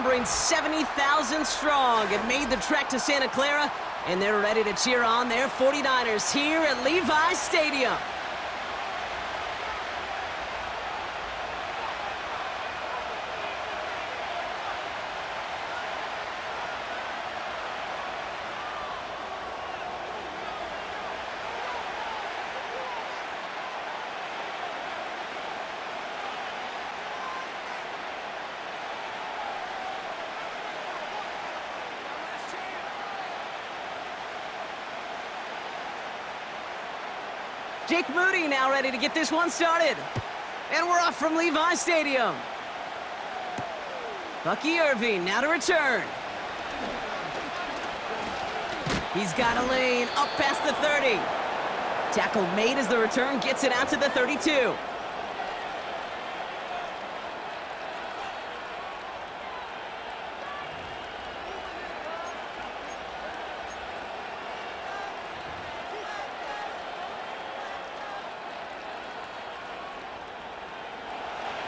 numbering 70,000 strong, have made the trek to Santa Clara, and they're ready to cheer on their 49ers here at Levi's Stadium. Jake Moody now ready to get this one started. And we're off from Levi's Stadium. Bucky Irving now to return. He's got a lane up past the 30. Tackle made as the return gets it out to the 32.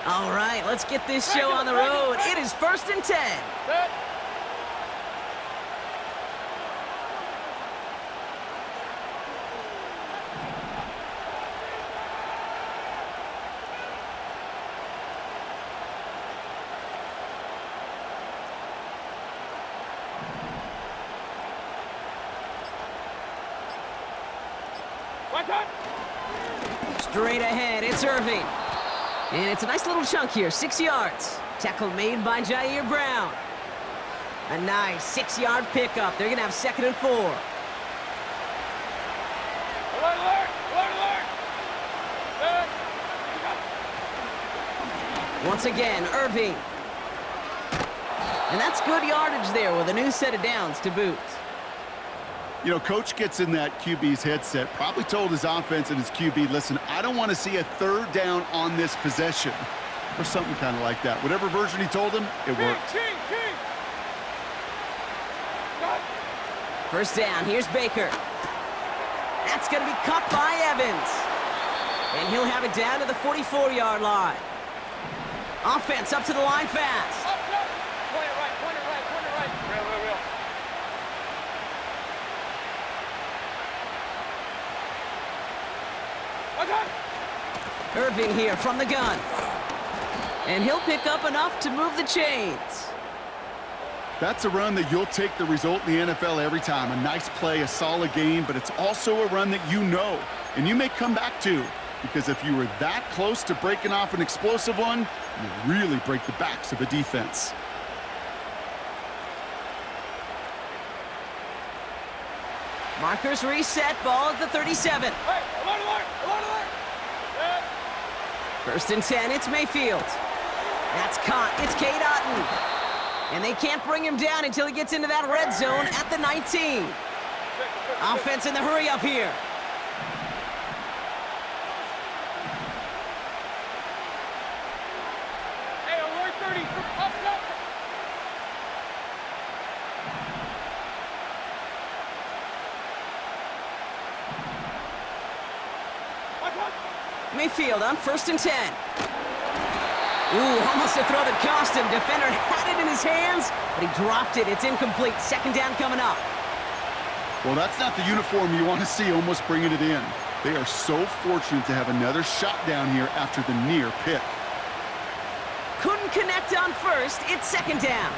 All right, let's get this show on the road. It is 1st and 10. Straight ahead, it's Irving. And it's a nice little chunk here, 6 yards. Tackle made by Jair Brown. A nice 6-yard pickup. They're going to have 2nd and 4. Alert! Once again, Irving. And that's good yardage there with a new set of downs to boot. You know, Coach gets in that QB's headset, probably told his offense and his QB, listen, I don't want to see a 3rd down on this possession. Or something kind of like that. Whatever version he told him, it worked. First down, here's Baker. That's going to be cut by Evans. And he'll have it down to the 44-yard line. Offense up to the line fast. Point it right. Real. Irving here from the gun. And he'll pick up enough to move the chains. That's a run that you'll take the result in the NFL every time. A nice play, a solid game, but it's also a run that you know and you may come back to, because if you were that close to breaking off an explosive one, you really break the backs of a defense. Markers reset, ball at the 37. Hey, alert! 1st and 10, it's Mayfield. That's caught, it's Cade Otton. And they can't bring him down until he gets into that red zone at the 19. Offense in the hurry up here. Hey, alert 30, up. Mayfield on 1st and 10. Ooh, almost a throw that cost him. Defender had it in his hands, but he dropped it. It's incomplete. 2nd down coming up. Well, that's not the uniform you want to see almost bringing it in. They are so fortunate to have another shot down here after the near pick. Couldn't connect on 1st. It's 2nd down.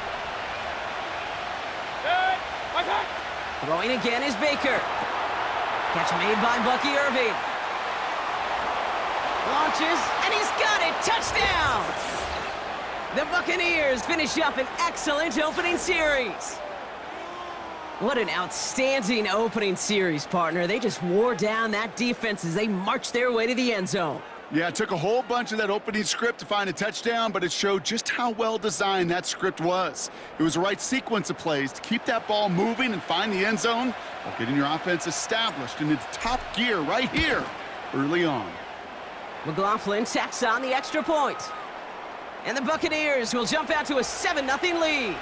Throwing again is Baker. Catch made by Bucky Irving. Launches, and he's got it! Touchdown! The Buccaneers finish up an excellent opening series. What an outstanding opening series, partner. They just wore down that defense as they marched their way to the end zone. Yeah, it took a whole bunch of that opening script to find a touchdown, but it showed just how well designed that script was. It was the right sequence of plays to keep that ball moving and find the end zone while getting your offense established in its top gear right here early on. McLaughlin tacks on the extra point. And the Buccaneers will jump out to a 7-0 lead.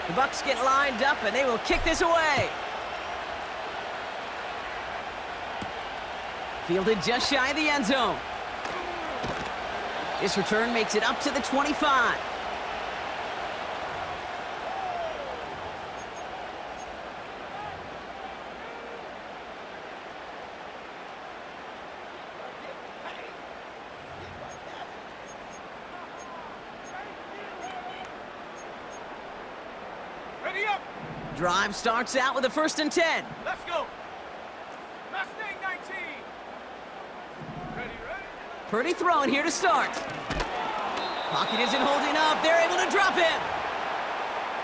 The Bucs get lined up, and they will kick this away. Fielded just shy of the end zone. This return makes it up to the 25. Ready up. Drive starts out with a 1st and 10. Let's go. Mustang 19. Ready. Purdy throwing here to start. Pocket isn't holding up. They're able to drop him.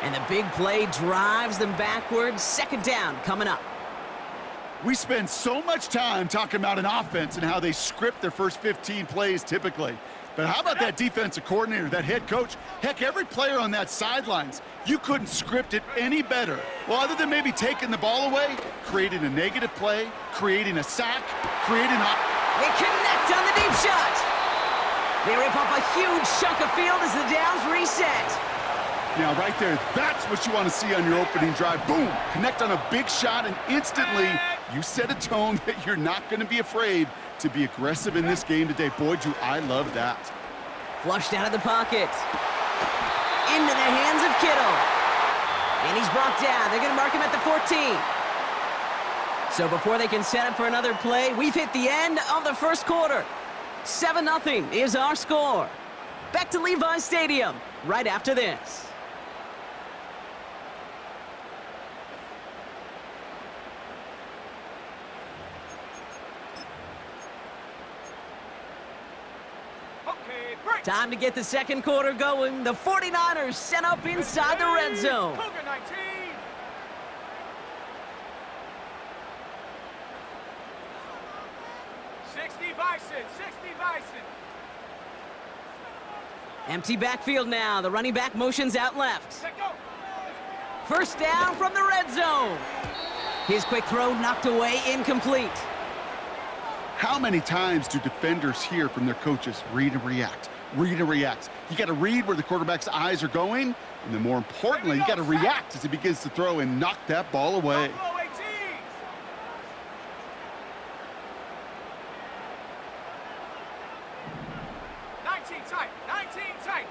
And the big play drives them backwards. 2nd down coming up. We spend so much time talking about an offense and how they script their first 15 plays typically. But how about that defensive coordinator, that head coach? Heck, every player on that sidelines, you couldn't script it any better. Well, other than maybe taking the ball away, creating a negative play, creating a sack, creating a... They connect on the deep shot. They rip off a huge chunk of field as the downs reset. Now, right there, that's what you want to see on your opening drive. Boom! Connect on a big shot, and instantly, you set a tone that you're not going to be afraid to be aggressive in this game today. Boy, do I love that. Flushed out of the pocket. Into the hands of Kittle. And he's brought down. They're going to mark him at the 14. So before they can set up for another play, we've hit the end of the first quarter. 7-0 is our score. Back to Levi's Stadium right after this. Okay, break. Time to get the second quarter going. The 49ers set up inside the red zone. Cougar 19. Bison. Empty backfield now. The running back motions out left. Set go. 1st down from the red zone. His quick throw knocked away, incomplete. How many times do defenders hear from their coaches, read and react, read and react? You got to read where the quarterback's eyes are going, and then more importantly, you got to react as he begins to throw and knock that ball away. Buffalo 18. Tight.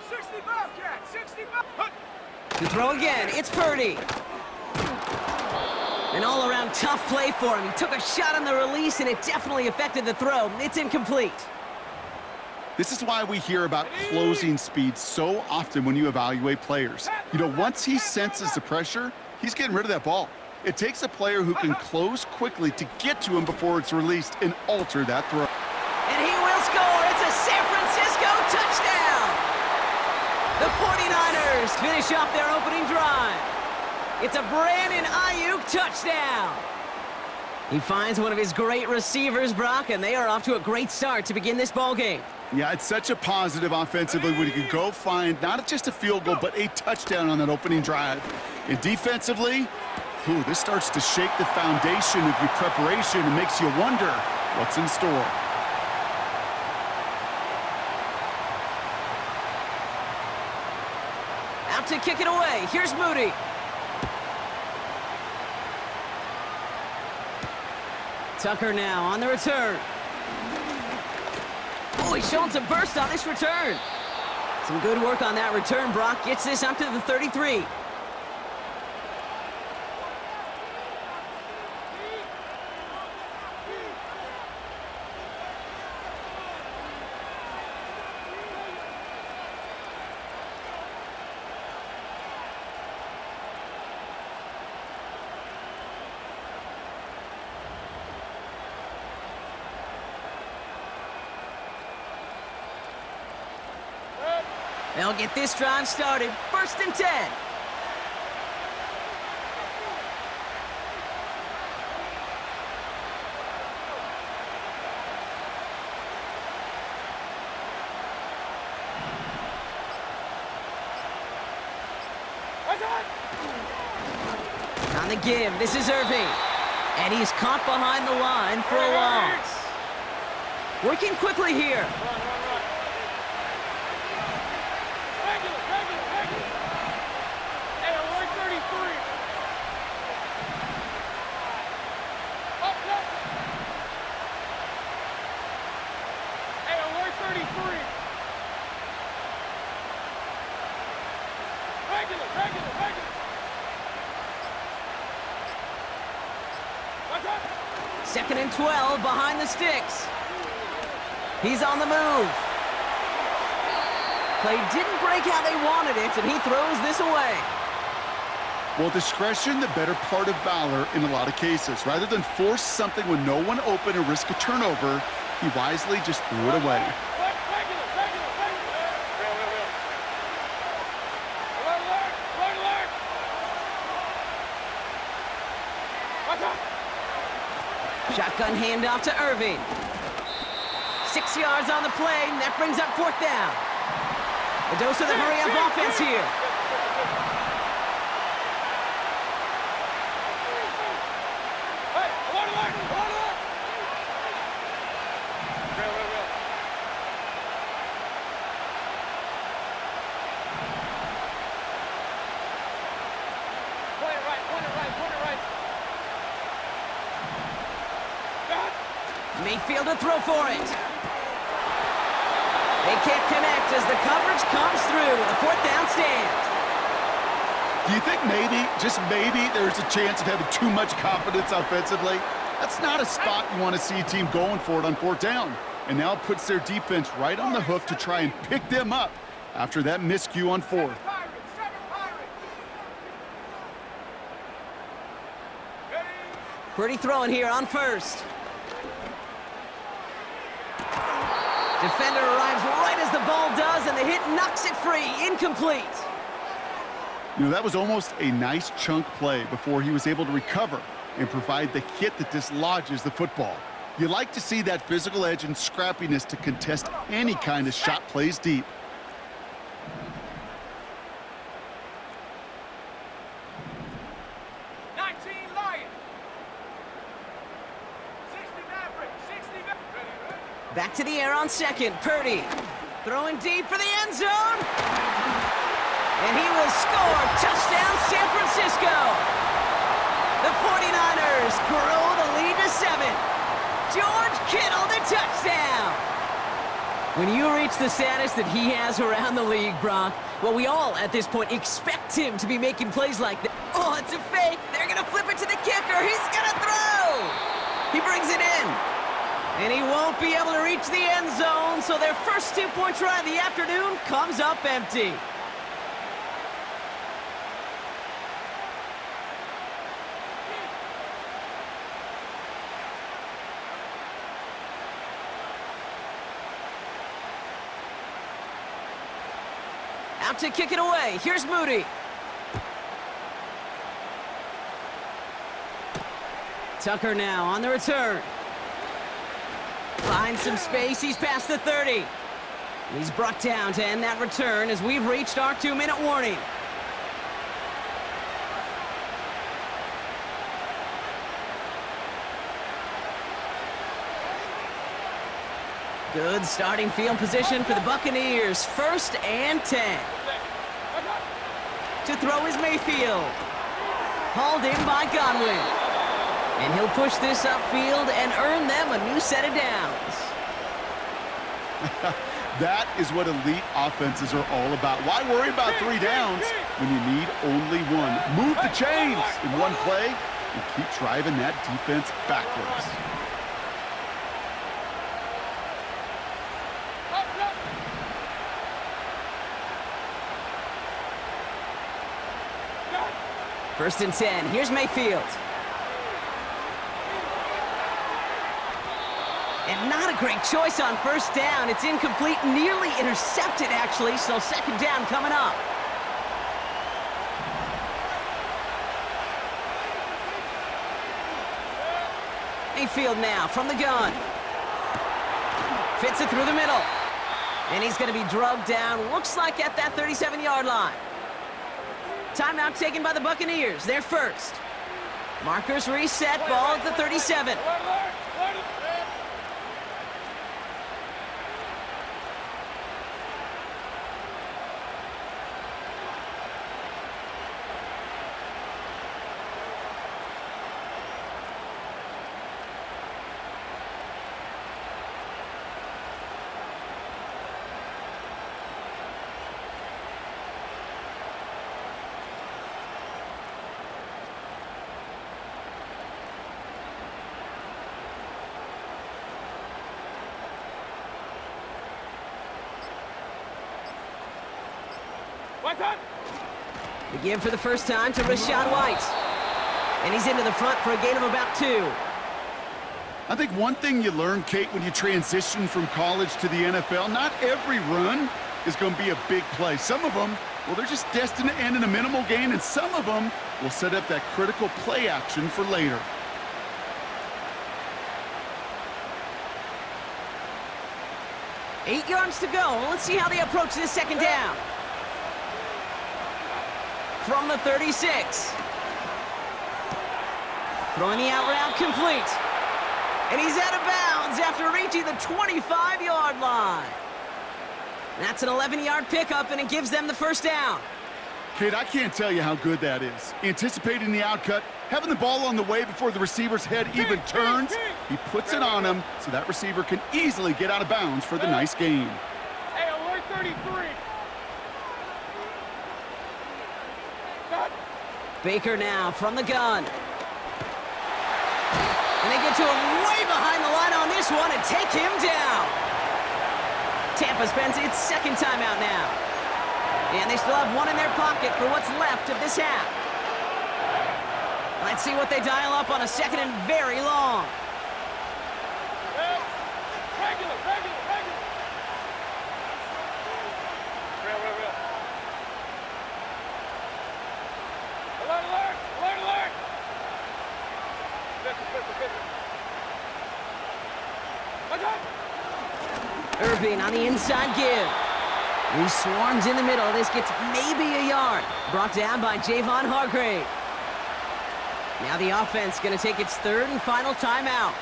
60 Bobcat. 60 Bobcat. To throw again, it's Purdy. An all-around tough play for him. He took a shot on the release, and it definitely affected the throw. It's incomplete. This is why we hear about closing speed so often when you evaluate players. You know, once he senses the pressure, he's getting rid of that ball. It takes a player who can close quickly to get to him before it's released and alter that throw. And he will score. It's a San Francisco touchdown. The 49ers finish off their opening drive. It's a Brandon Ayuk touchdown. He finds one of his great receivers, Brock, and they are off to a great start to begin this ball game. Yeah, it's such a positive offensively when you can go find not just a field goal, but a touchdown on that opening drive. And defensively, this starts to shake the foundation of your preparation and makes you wonder what's in store. Out to kick it away. Here's Moody. Tucker now on the return. Oh, he's showing some burst on this return. Some good work on that return. Brock gets this up to the 33. They'll get this drive started. 1st and 10. On the give, this is Irving. And he's caught behind the line for a loss. Working quickly here. 2nd and 12 behind the sticks. He's on the move. Play didn't break how they wanted it, and he throws this away. Well, discretion, the better part of valor in a lot of cases. Rather than force something with no one open and risk a turnover, he wisely just threw it away. Shotgun handoff to Irving. 6 yards on the play, and that brings up 4th down. A dose of the hurry-up offense here. Mayfield to throw for it. They can't connect as the coverage comes through with a 4th down stand. Do you think maybe, just maybe, there's a chance of having too much confidence offensively? That's not a spot you want to see a team going for it on 4th down. And now it puts their defense right on the hook to try and pick them up after that miscue on 4th. Pretty throwing here on 1st. Defender arrives right as the ball does, and the hit knocks it free. Incomplete. You know, that was almost a nice chunk play before he was able to recover and provide the hit that dislodges the football. You like to see that physical edge and scrappiness to contest any kind of shot plays deep. Back to the air on 2nd. Purdy throwing deep for the end zone. And he will score. Touchdown, San Francisco. The 49ers grow the lead to 7. George Kittle, the touchdown. When you reach the status that he has around the league, Brock, well, we all at this point expect him to be making plays like that. Oh, it's a fake. They're going to flip it to the kicker. He's going to throw. He brings it in. And he won't be able to reach the end zone, so their first 2-point try of the afternoon comes up empty. Out to kick it away. Here's Moody. Tucker now on the return. Finds some space. He's past the 30. He's brought down to end that return as we've reached our 2-minute warning. Good starting field position for the Buccaneers. 1st and 10. To throw is Mayfield. Hauled in by Godwin. And he'll push this upfield and earn them a new set of downs. That is what elite offenses are all about. Why worry about 3 downs when you need only 1? Move the chains in one play and keep driving that defense backwards. First and 10. Here's Mayfield. And not a great choice on 1st down. It's incomplete, nearly intercepted, actually, so 2nd down coming up. Mayfield now from the gun. Fits it through the middle. And he's going to be drugged down, looks like at that 37-yard line. Timeout taken by the Buccaneers. They're first. Markers reset, ball at the 37. Button. The give for the first time to Rashad White. And he's into the front for a gain of about 2. I think one thing you learn, Kate, when you transition from college to the NFL, not every run is going to be a big play. Some of them, well, they're just destined to end in a minimal gain, and some of them will set up that critical play action for later. Eight yards to go. Let's see how they approach this second down. From the 36. Throwing the out route complete. And he's out of bounds after reaching the 25-yard line. That's an 11-yard pickup, and it gives them the first down. Kate, I can't tell you how good that is. Anticipating the outcut, having the ball on the way before the receiver's head even turns, he puts it on him so that receiver can easily get out of bounds for the nice gain. Hey, alert 33. Baker now from the gun. And they get to him way behind the line on this one and take him down. Tampa spends its second timeout now. And they still have one in their pocket for what's left of this half. Let's see what they dial up on a second and very long. Regular. Real. Alert. Pistol. Irving on the inside give. He swarms in the middle. This gets maybe a yard. Brought down by Javon Hargrave. Now the offense going to take its third and final timeout.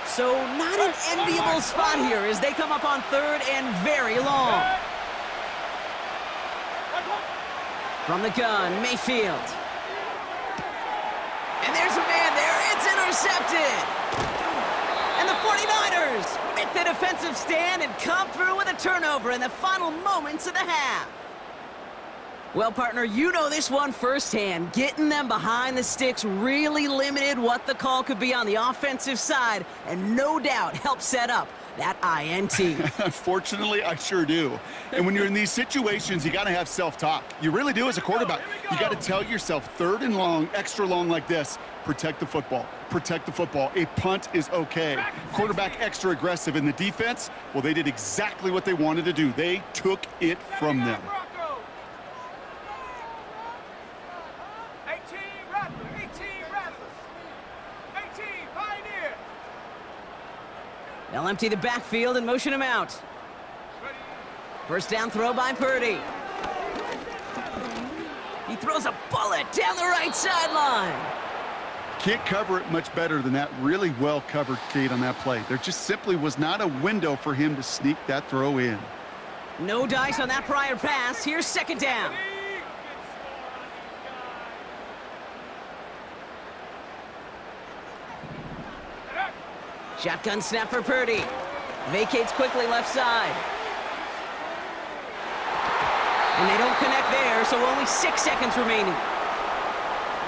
So not an enviable spot here as they come up on third and very long. From the gun, Mayfield. And there's a man there. It's intercepted. And the 49ers make the defensive stand and come through with a turnover in the final moments of the half. Well, partner, you know this one firsthand. Getting them behind the sticks really limited what the call could be on the offensive side, and no doubt helped set up that INT. Unfortunately, I sure do. And when you're in these situations, you got to have self-talk. You really do as a quarterback. You got to tell yourself, third and long, extra long like this, protect the football. Protect the football. A punt is okay. Quarterback extra aggressive in the defense, well, they did exactly what they wanted to do. They took it from them. 18 Pioneer. They'll empty the backfield and motion him out. First down throw by Purdy. He throws a bullet down the right sideline. Can't cover it much better than that. Really well covered, Kate, on that play. There just simply was not a window for him to sneak that throw in. No dice on that prior pass. Here's second down. Shotgun snap for Purdy. Vacates quickly left side. And they don't connect there, so only 6 seconds remaining.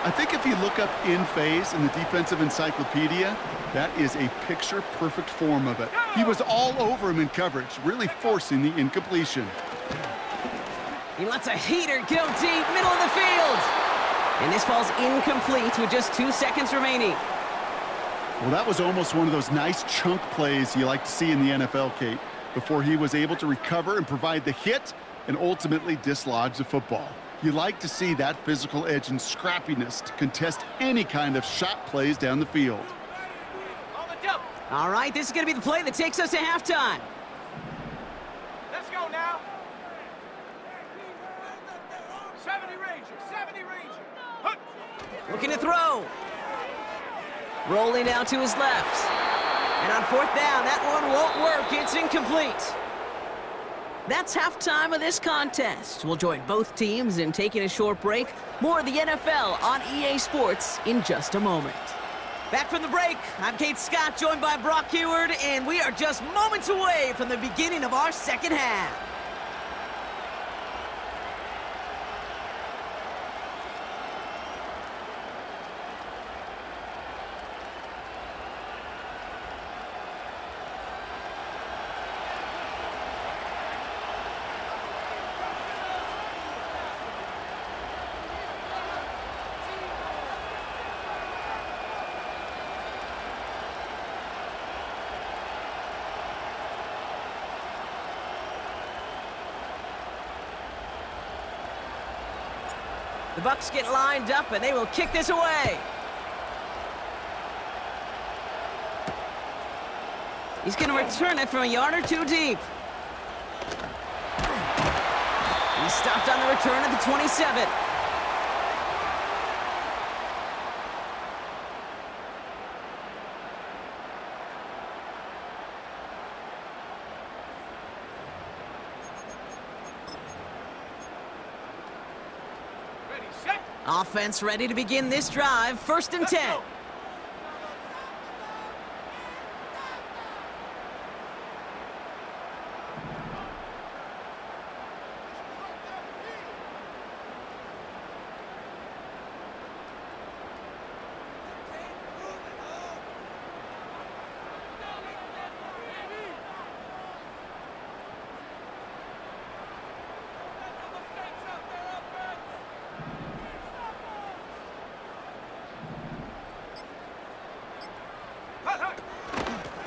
I think if you look up in phase in the defensive encyclopedia, that is a picture-perfect form of it. He was all over him in coverage, really forcing the incompletion. He lets a heater go deep, middle of the field. And this falls incomplete with just 2 seconds remaining. Well, that was almost one of those nice chunk plays you like to see in the NFL, Kate, before he was able to recover and provide the hit and ultimately dislodge the football. You like to see that physical edge and scrappiness to contest any kind of shot plays down the field. All right, this is going to be the play that takes us to halftime. Let's go now. 70 Ranger. Hunt. Looking to throw. Rolling out to his left. And on fourth down, that one won't work. It's incomplete. That's halftime of this contest. We'll join both teams in taking a short break. More of the NFL on EA Sports in just a moment. Back from the break, I'm Kate Scott, joined by Brock Heward, and we are just moments away from the beginning of our second half. Bucs get lined up, and they will kick this away. He's going to return it from a yard or two deep. He's stopped on the return at the 27. Ready, set. Offense ready to begin this drive. First and Let's 10. go.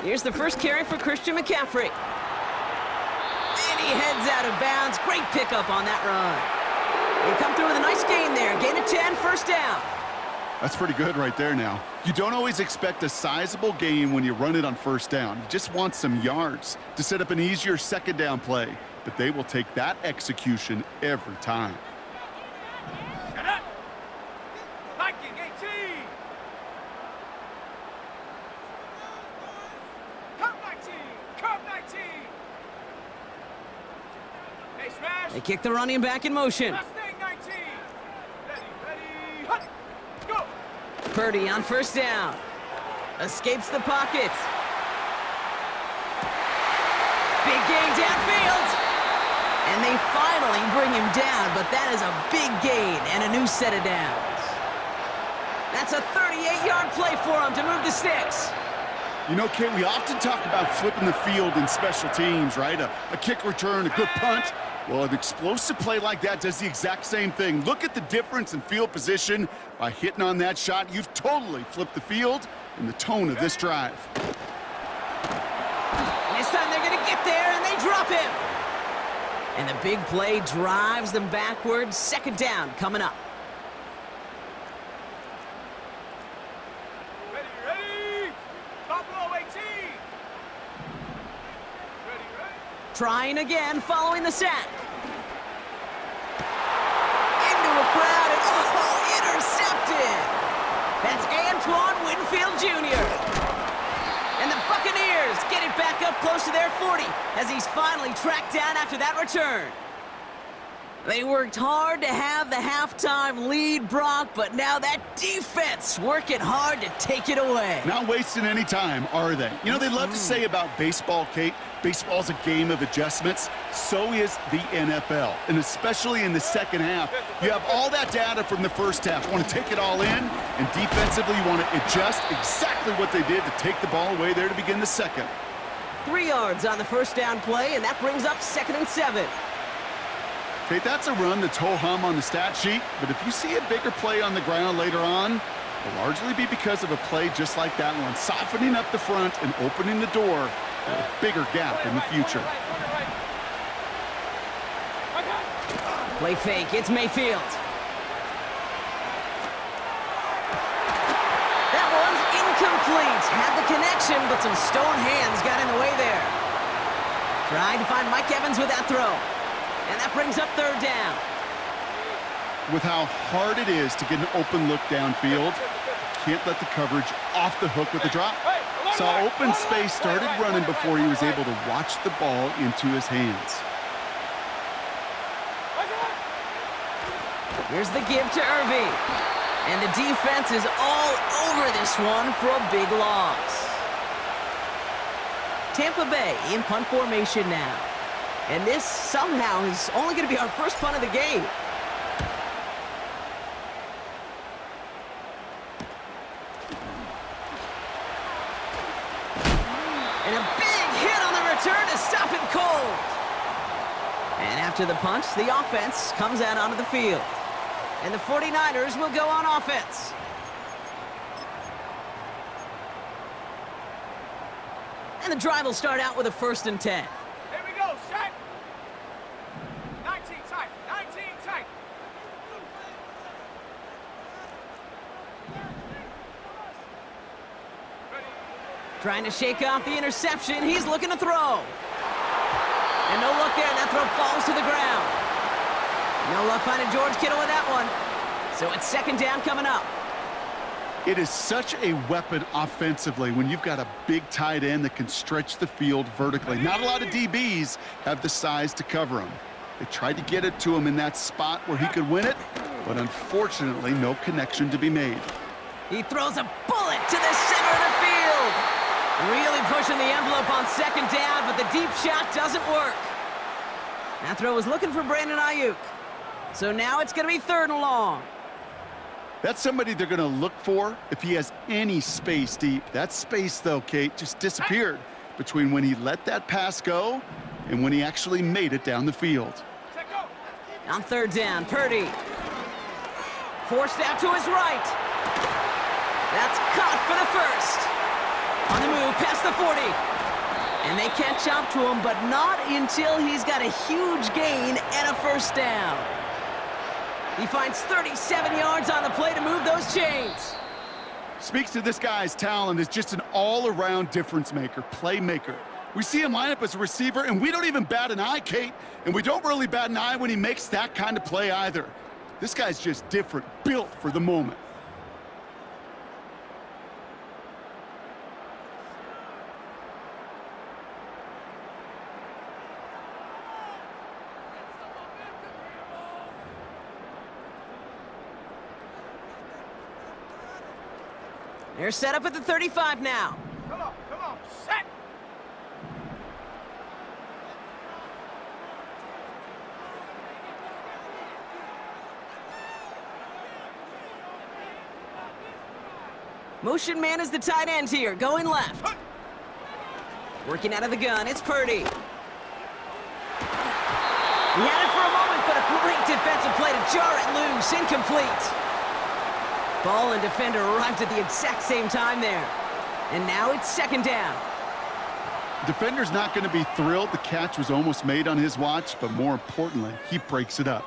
Here's the first carry for Christian McCaffrey. And he heads out of bounds. Great pickup on that run. They come through with a nice gain there. Gain of 10, first down. That's pretty good right there now. You don't always expect a sizable gain when you run it on first down. You just want some yards to set up an easier second down play. But they will take that execution every time. Set up. Viking 18. Curve 19. Curve 19. Hey, smash. They kick the running back in motion. Mustang 19. Ready, hut. Go. Purdy on first down. Escapes the pocket. Big gain downfield. And they finally bring him down, but that is a big gain and a new set of downs. That's a 38-yard play for him to move the sticks. You know, Kate, we often talk about flipping the field in special teams, right? A kick return, a good punt. Well, an explosive play like that does the exact same thing. Look at the difference in field position. By hitting on that shot, you've totally flipped the field and the tone of this drive. And this time they're going to get there, and they drop him. And the big play drives them backwards. Second down coming up. Ready. Buffalo 18. Ready. Trying again following the sack. Into a crowd, and intercepted. That's Antoine Winfield Jr. And the Buccaneers get it back up close to their 40 as he's finally tracked down after that return. They worked hard to have the halftime lead, Brock, but now that defense working hard to take it away. Not wasting any time, are they? You know, they love to say about baseball, Kate, baseball's a game of adjustments. So is the NFL, and especially in the second half. You have all that data from the first half. You want to take it all in, and defensively you want to adjust exactly what they did to take the ball away there to begin the second. 3 yards on the first down play, and that brings up 2nd and 7. Kate, that's a run that's ho-hum on the stat sheet, but if you see a bigger play on the ground later on, it'll largely be because of a play just like that one, softening up the front and opening the door for a bigger gap in the future. Play fake, it's Mayfield. That one's incomplete. Had the connection, but some stone hands got in the way there. Trying to find Mike Evans with that throw. And that brings up 3rd down. With how hard it is to get an open look downfield, can't let the coverage off the hook with the drop. Saw open space, started running before he was able to watch the ball into his hands. Here's the give to Irving. And the defense is all over this one for a big loss. Tampa Bay in punt formation now. And this somehow is only going to be our first punt of the game. And a big hit on the return to stop it cold. And after the punt, the offense comes out onto the field. And the 49ers will go on offense. And the drive will start out with a 1st and 10. Here we go, set. 19 tight, 19 tight. Trying to shake off the interception. He's looking to throw. And no luck there. That throw falls to the ground. No luck finding George Kittle with that one. So it's second down coming up. It is such a weapon offensively when you've got a big tight end that can stretch the field vertically. Not a lot of DBs have the size to cover him. They tried to get it to him in that spot where he could win it, but unfortunately, no connection to be made. He throws a bullet to the center of the field. Really pushing the envelope on second down, but the deep shot doesn't work. That throw was looking for Brandon Ayuk. So now it's going to be third and long. That's somebody they're going to look for if he has any space deep. That space, though, Kate, just disappeared between when he let that pass go and when he actually made it down the field. On third down, Purdy. Forced out to his right. That's caught for the first. On the move, past the 40. And they catch up to him, but not until he's got a huge gain and a first down. He finds 37 yards on the play to move those chains. Speaks to this guy's talent as just an all-around difference maker, playmaker. We see him line up as a receiver, and we don't even bat an eye, Kate. And we don't really bat an eye when he makes that kind of play either. This guy's just different, built for the moment. They're set up at the 35 now. Come on, set. Motion man is the tight end here, going left. Working out of the gun, it's Purdy. He had it for a moment, but a great defensive play to jar it loose, incomplete. Ball and defender arrived at the exact same time there. And now it's second down. Defender's not going to be thrilled the catch was almost made on his watch, but more importantly, he breaks it up.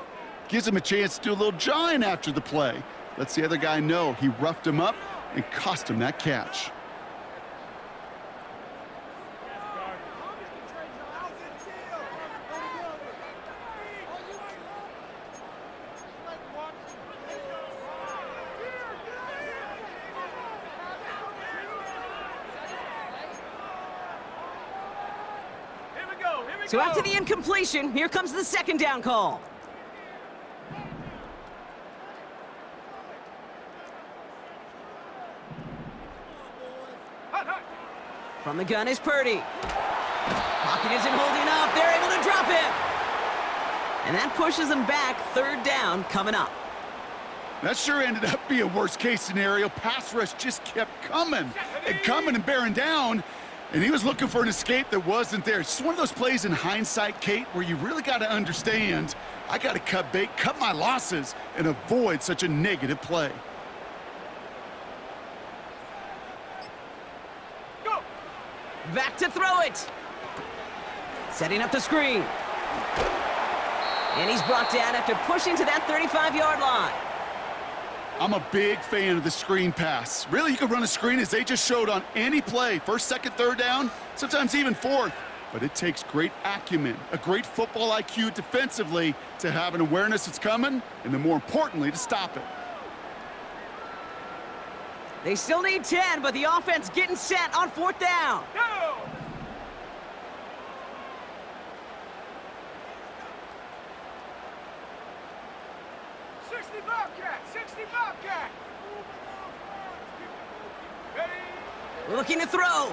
Gives him a chance to do a little jawing after the play. Lets the other guy know he roughed him up and cost him that catch. So after the incompletion, here comes the second down call. From the gun is Purdy. Pocket isn't holding up. They're able to drop him. And that pushes them back. Third down coming up. That sure ended up being a worst-case scenario. Pass rush just kept coming and bearing down. And he was looking for an escape that wasn't there. It's just one of those plays in hindsight, Kate, where you really got to understand, I got to cut bait, cut my losses, and avoid such a negative play. Go! Back to throw it. Setting up the screen. And he's brought down after pushing to that 35-yard line. I'm a big fan of the screen pass. Really, you can run a screen as they just showed on any play. First, second, third down, sometimes even fourth. But it takes great acumen, a great football IQ defensively to have an awareness it's coming, and then more importantly, to stop it. They still need 10, but the offense getting set on fourth down. Go! Looking to throw.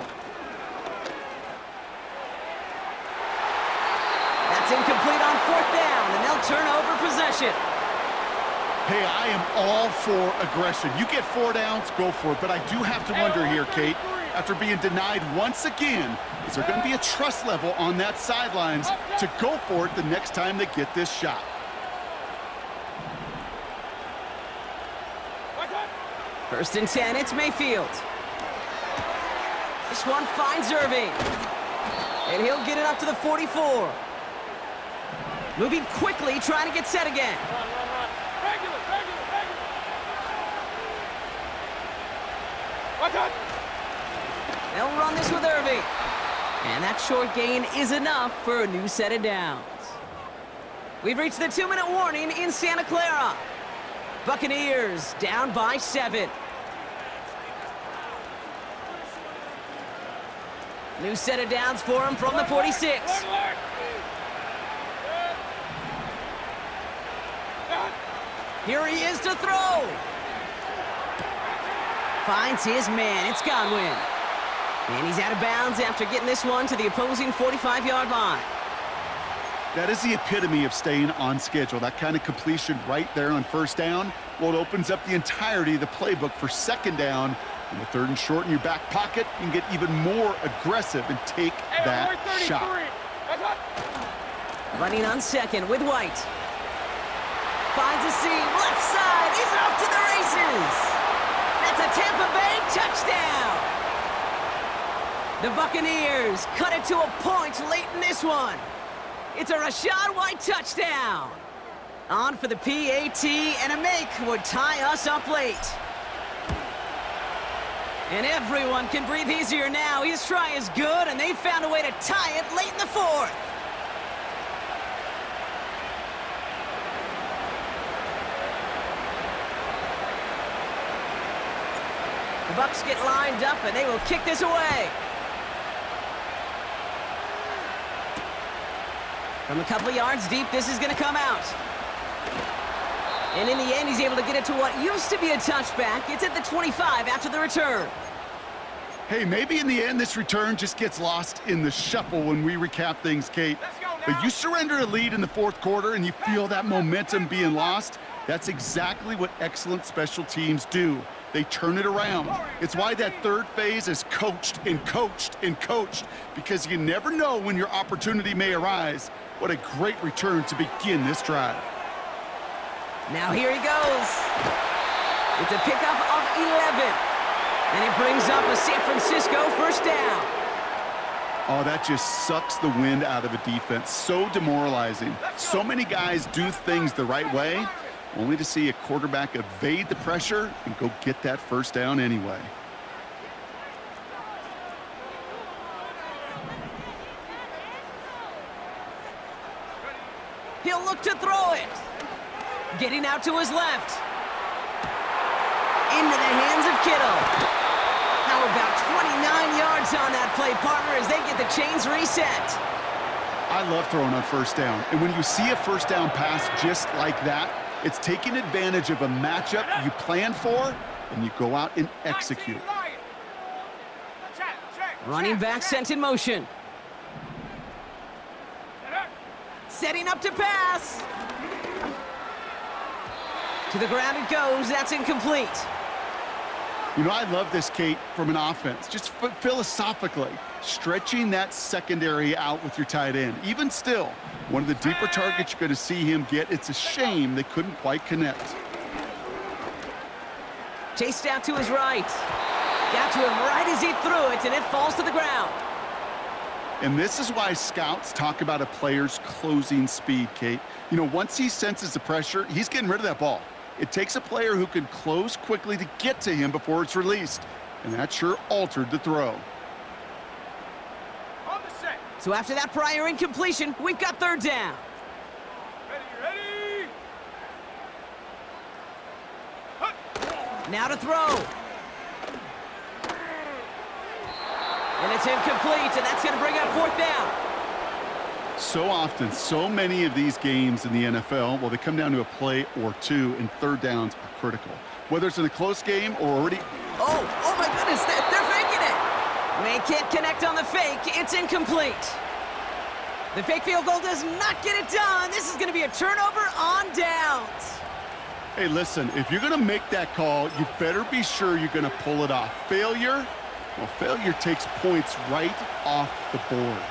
That's incomplete on fourth down, and they'll turn over possession. Hey, I am all for aggression. You get 4 downs, go for it. But I do have to wonder here, Kate, after being denied once again, is there going to be a trust level on that sidelines to go for it the next time they get this shot? First and 10, it's Mayfield. This one finds Irving. And he'll get it up to the 44. Moving quickly, trying to get set again. Run. Regular. Watch out. They'll run this with Irving. And that short gain is enough for a new set of downs. We've reached the 2-minute warning in Santa Clara. Buccaneers down by 7. New set of downs for him from the 46. Here he is to throw. Finds his man. It's Godwin. And he's out of bounds after getting this one to the opposing 45-yard line. That is the epitome of staying on schedule. That kind of completion right there on first down. Well, it opens up the entirety of the playbook for second down. And with 3rd and short in your back pocket, you can get even more aggressive and take that shot. Running on second with White. Finds a seam, left side, he's off to the races. That's a Tampa Bay touchdown. The Buccaneers cut it to a point late in this one. It's a Rachaad White touchdown. On for the PAT, and a make would tie us up late. And everyone can breathe easier now. His try is good, and they found a way to tie it late in the 4th. The Bucs get lined up, and they will kick this away. From a couple yards deep, this is going to come out. And in the end, he's able to get it to what used to be a touchback. It's at the 25 after the return. Hey, maybe in the end, this return just gets lost in the shuffle when we recap things, Kate. But you surrender a lead in the 4th quarter and you feel that momentum being lost. That's exactly what excellent special teams do. They turn it around. It's why that 3rd phase is coached and coached and coached, because you never know when your opportunity may arise. What a great return to begin this drive. Now here he goes. It's a pickup of 11. And it brings up a San Francisco first down. Oh, that just sucks the wind out of a defense. So demoralizing. So many guys do things the right way, only to see a quarterback evade the pressure and go get that first down anyway. He'll look to throw it. Getting out to his left. Into the hands of Kittle. How about 29 yards on that play, partner, as they get the chains reset. I love throwing on first down. And when you see a first down pass just like that, it's taking advantage of a matchup you plan for, and you go out and execute. Running back sent in motion. Setting up to pass. To the ground it goes. That's incomplete. You know, I love this, Kate, from an offense. Just philosophically, stretching that secondary out with your tight end. Even still, one of the deeper targets you're going to see him get. It's a shame they couldn't quite connect. Chased out to his right. Got to him right as he threw it, and it falls to the ground. And this is why scouts talk about a player's closing speed, Kate. You know, once he senses the pressure, he's getting rid of that ball. It takes a player who can close quickly to get to him before it's released. And that sure altered the throw. On the set. So after that prior incompletion, we've got 3rd down. Ready. Now to throw. And it's incomplete, and that's going to bring up 4th down. So often, so many of these games in the NFL, well, they come down to a play or two, and 3rd downs are critical. Whether it's in a close game or already... Oh my goodness, they're faking it. They can't connect on the fake. It's incomplete. The fake field goal does not get it done. This is going to be a turnover on downs. Hey, listen, if you're going to make that call, you better be sure you're going to pull it off. Failure takes points right off the board.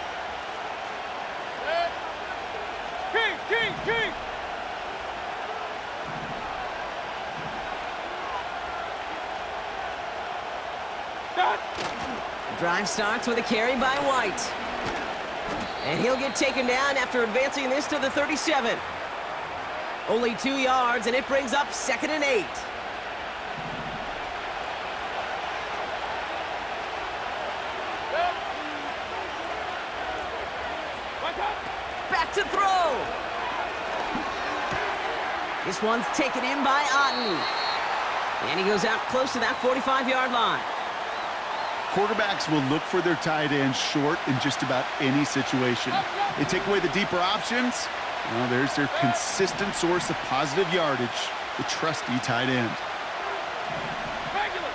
King. The drive starts with a carry by White. And he'll get taken down after advancing this to the 37. Only 2 yards, and it brings up 2nd and 8. This one's taken in by Otten. And he goes out close to that 45-yard line. Quarterbacks will look for their tight end short in just about any situation. They take away the deeper options. Well, there's their consistent source of positive yardage, the trusty tight end. Regular.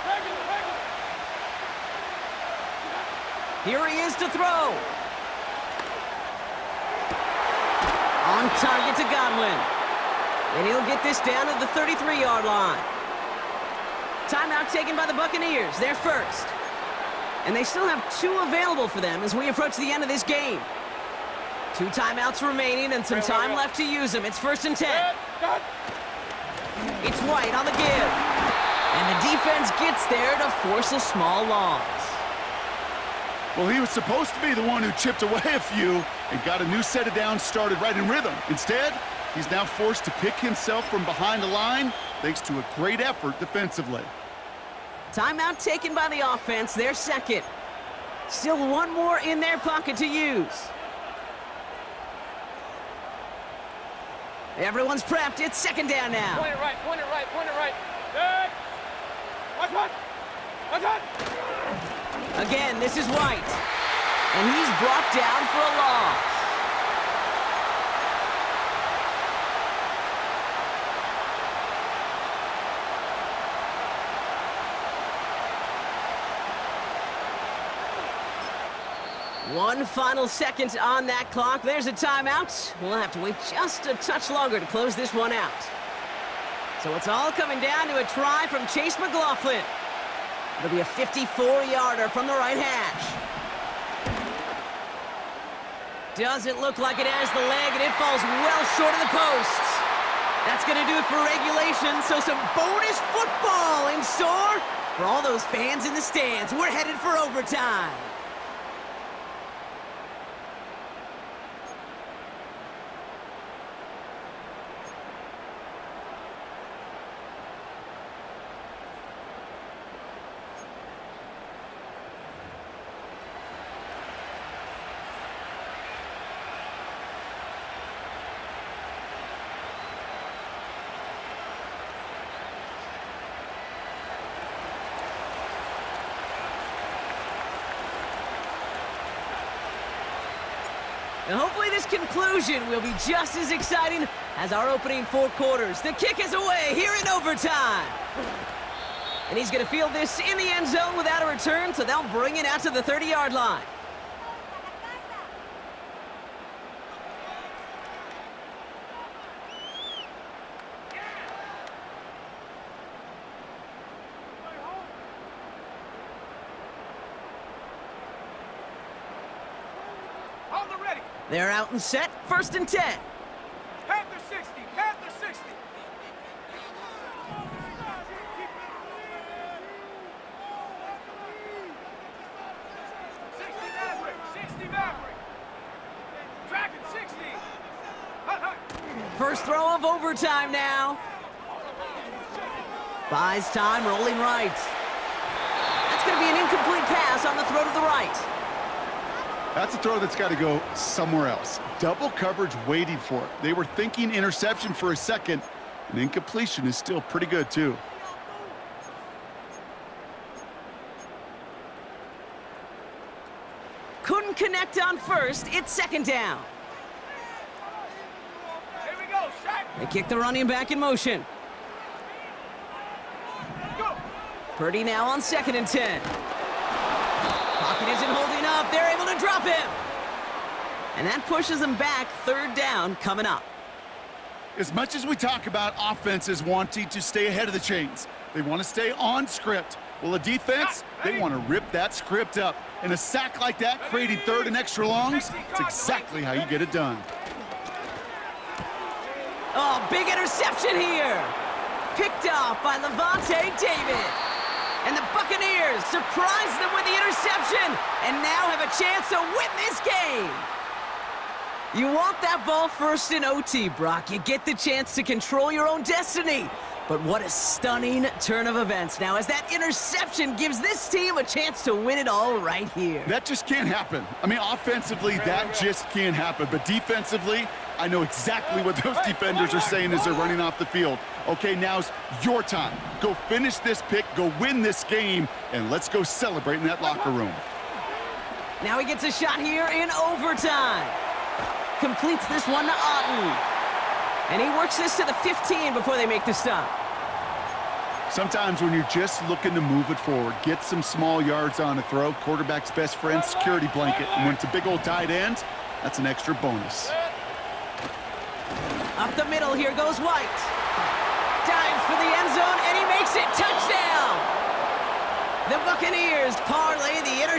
Here he is to throw. On target to Godwin. And he'll get this down to the 33-yard line. Timeout taken by the Buccaneers. They're first. And they still have 2 available for them as we approach the end of this game. 2 timeouts remaining and some time left to use them. It's 1st and 10. It's White on the give. And the defense gets there to force a small loss. Well, he was supposed to be the one who chipped away a few and got a new set of downs started right in rhythm. Instead, he's now forced to pick himself from behind the line thanks to a great effort defensively. Timeout taken by the offense. They're second. Still 1 more in their pocket to use. Everyone's prepped. It's 2nd down now. Point it right. Good. Watch. Again, this is White. And he's brought down for a loss. One final second on that clock. There's a timeout. We'll have to wait just a touch longer to close this one out. So it's all coming down to a try from Chase McLaughlin. It'll be a 54-yarder from the right hash. Doesn't look like it has the leg, and it falls well short of the posts. That's going to do it for regulation, so some bonus football in store for all those fans in the stands. We're headed for overtime. And hopefully this conclusion will be just as exciting as our opening 4 quarters. The kick is away here in overtime. And he's going to field this in the end zone without a return, so they'll bring it out to the 30-yard line. They're out and set, 1st and 10. Panther 60. 60 Maverick. Tracking 60. First throw of overtime now. Buys time, rolling right. That's going to be an incomplete pass on the throw to the right. That's a throw that's got to go somewhere else. Double coverage waiting for it. They were thinking interception for a second, and incompletion is still pretty good, too. Couldn't connect on first. It's 2nd down. Here we go, Shaq. They kick the running back in motion. Go. Purdy now on 2nd and 10. Pocket isn't holding up. They're able to drop him. And that pushes them back. 3rd down coming up. As much as we talk about offenses wanting to stay ahead of the chains, they want to stay on script. Well, a defense, they want to rip that script up. And a sack like that, creating 3rd and extra longs, it's exactly how you get it done. Oh, big interception here. Picked off by Levante David. And the Buccaneers surprise them with the interception and now have a chance to win this game. You want that ball first in OT, Brock. You get the chance to control your own destiny. But what a stunning turn of events now as that interception gives this team a chance to win it all right here. That just can't happen. I mean, offensively, that just can't happen. But defensively, I know exactly what those defenders are saying as they're running off the field. Okay, now's your time. Go finish this pick, go win this game, and let's go celebrate in that locker room. Now he gets a shot here in overtime. Completes this one to Otten. And he works this to the 15 before they make the stop. Sometimes when you're just looking to move it forward, get some small yards on a throw, quarterback's best friend, security blanket. And when it's a big old tight end, that's an extra bonus. Up the middle, here goes White. Dives for the end zone, and he makes it. Touchdown! The Buccaneers parlay the interception.